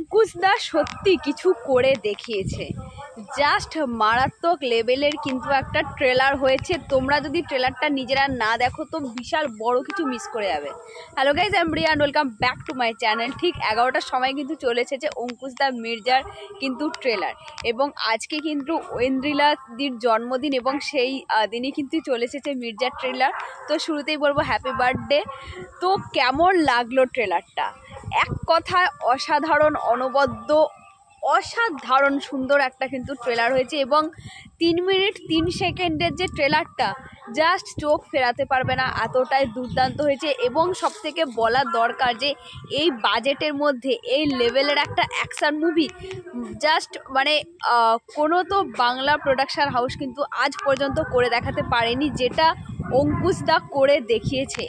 অঙ্কুশ দা সত্যি কিছু করে দেখিয়েছে, জাস্ট মারাত্মক লেভেলের কিন্তু একটা ট্রেলার হয়েছে। তোমরা যদি ট্রেলারটা নিজেরা না দেখো তো বিশাল বড় কিছু মিস করে যাবে। Hello guys, I am Riya and welcome back to my channel. ঠিক 11টার সময় কিন্তু চলে এসেছে অঙ্কুশ দা মির্জার কিন্তু ট্রেলার, এবং আজকে কিন্তু ঐন্দ্রিলাদির জন্মদিন এবং সেই দিনই কিন্তু চলে এসেছে মির্জার ট্রেলার। তো শুরুতেই বলবো হ্যাপি বার্থডে। তো কেমন লাগলো ট্রেলারটা? এক কথায় অসাধারণ, অনবদ্য, অসাধারণ সুন্দর একটা কিন্তু ট্রেলার হয়েছে। এবং 3 মিনিট 3 সেকেন্ডের যে ট্রেলারটা, জাস্ট চোখ ফেরাতে পারবে না, এতটাই দুর্দান্ত হয়েছে। এবং সবথেকে বলা দরকার যে এই বাজেটের মধ্যে এই লেভেলের একটা অ্যাকশান মুভি জাস্ট মানে কোনো তো বাংলা প্রোডাকশন হাউস কিন্তু আজ পর্যন্ত করে দেখাতে পারেনি, যেটা অঙ্কুশ দা করে দেখিয়েছে।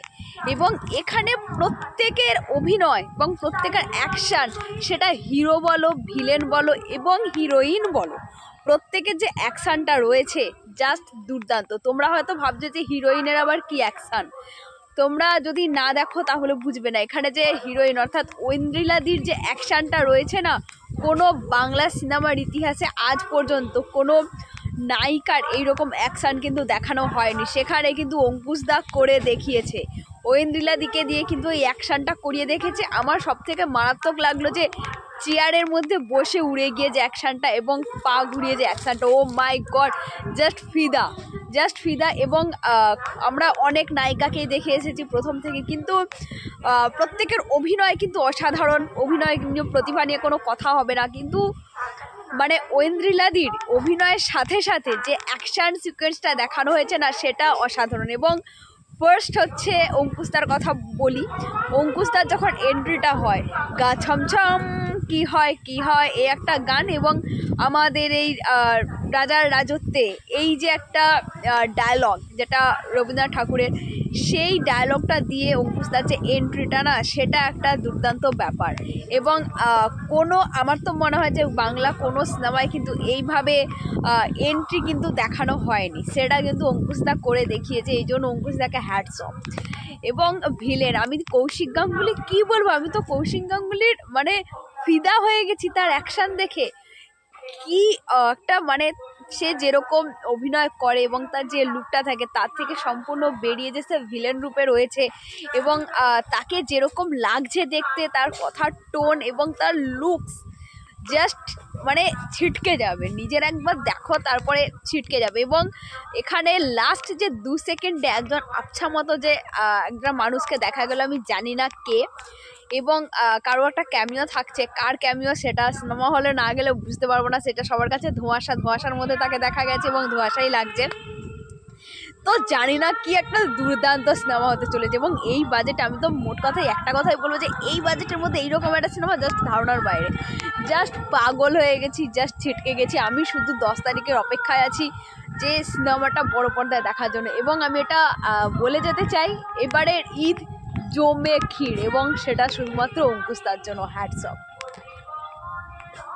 এবং এখানে প্রত্যেকের অভিনয় এবং প্রত্যেকের অ্যাকশান, সেটা হিরো বলো, ভিলেন বলো এবং হিরোইন বলো, প্রত্যেকের যে অ্যাকশানটা রয়েছে জাস্ট দুর্দান্ত। তোমরা হয়তো ভাবছো যে হিরোইনের আবার কি অ্যাকশান, তোমরা যদি না দেখো তাহলে বুঝবে না। এখানে যে হিরোইন অর্থাৎ ঐন্দ্রিলাদির যে অ্যাকশানটা রয়েছে না, কোনো বাংলা সিনেমার ইতিহাসে আজ পর্যন্ত কোনো নায়িকার এইরকম অ্যাকশান কিন্তু দেখানো হয়নি। সেখানে কিন্তু অঙ্কুশ দা করে দেখিয়েছে, ঐন্দ্রিলাদিকে দিয়ে কিন্তু এই অ্যাকশানটা করিয়ে দেখেছে। আমার সবথেকে মারাত্মক লাগলো যে চেয়ারের মধ্যে বসে উড়ে গিয়ে যে অ্যাকশানটা এবং পা ঘুরিয়ে যে অ্যাকশানটা, ও মাই গড, জাস্ট ফিদা। এবং আমরা অনেক নায়িকাকেই দেখে এসেছি প্রথম থেকে, কিন্তু প্রত্যেকের অভিনয় কিন্তু অসাধারণ। অভিনয় প্রতিভা নিয়ে কোনো কথা হবে না, কিন্তু মানে ঐন্দ্রিলাদির অভিনয়ের সাথে সাথে যে অ্যাকশান সিকোয়েন্সটা দেখানো হয়েছে না, সেটা অসাধারণ। এবং ফার্স্ট হচ্ছে অঙ্কুশদার কথা বলি। অঙ্কুশদার যখন এন্ট্রিটা হয়, গা ছমছম কি হয় এই একটা গান, এবং আমাদের এই রাজার রাজত্বে এই যে একটা ডায়লগ, যেটা রবীন্দ্রনাথ ঠাকুরের, সেই ডায়লগটা দিয়ে অঙ্কুশদার যে এন্ট্রিটা না, সেটা একটা দুর্দান্ত ব্যাপার। এবং আমার তো মনে হয় যে বাংলা কোনো সিনেমায় কিন্তু এইভাবে এন্ট্রি কিন্তু দেখানো হয়নি, সেটা কিন্তু অঙ্কুশদা করে দেখিয়েছে। এই জন্য অঙ্কুশদাকে হ্যাটস অফ। এবং ভিলেন, আমি কৌশিক গাঙ্গুলি কি বলবো, আমি তো কৌশিক গাঙ্গুলির মানে ফিদা হয়ে গেছি তার অ্যাকশান দেখে। কি একটা মানে সে যেরকম অভিনয় করে এবং তার যে লুকটা থাকে তার থেকে সম্পূর্ণ বেরিয়ে যে সে ভিলেন রূপে রয়েছে। এবং তাকে যেরকম লাগছে দেখতে, তার কথার টোন এবং তার লুকস জাস্ট মানে ছিটকে যাবে। নিজের একবার দেখো, তারপরে ছিটকে যাবে। এবং এখানে লাস্ট যে 2 সেকেন্ডে একজন আবছা মতো যে একজন মানুষকে দেখা গেল, আমি জানি না কে, এবং কারো একটা ক্যামিও থাকছে। কার ক্যামিও সেটা সিনেমা হলে না গেলে বুঝতে পারবো না, সেটা সবার কাছে ধোঁয়াশার মধ্যে তাকে দেখা গেছে এবং ধোঁয়াশাই লাগছে। তো জানি না কি একটা দুর্দান্ত সিনেমা হতে চলেছে। এবং এই বাজেটে আমি তো মোট কথায় একটা কথাই বলবো যে এই বাজেটের মধ্যে এইরকম একটা সিনেমা জাস্ট ধারণার বাইরে। জাস্ট পাগল হয়ে গেছি, জাস্ট ছিটকে গেছি। আমি শুধু 10 তারিখের অপেক্ষায় আছি যে সিনেমাটা বড় পর্দায় দেখার জন্য। এবং আমি এটা বলে যেতে চাই, এবারের ঈদ জমে ক্ষীর, এবং সেটা শুধুমাত্র অঙ্কুশ দার জন্য। Hats off.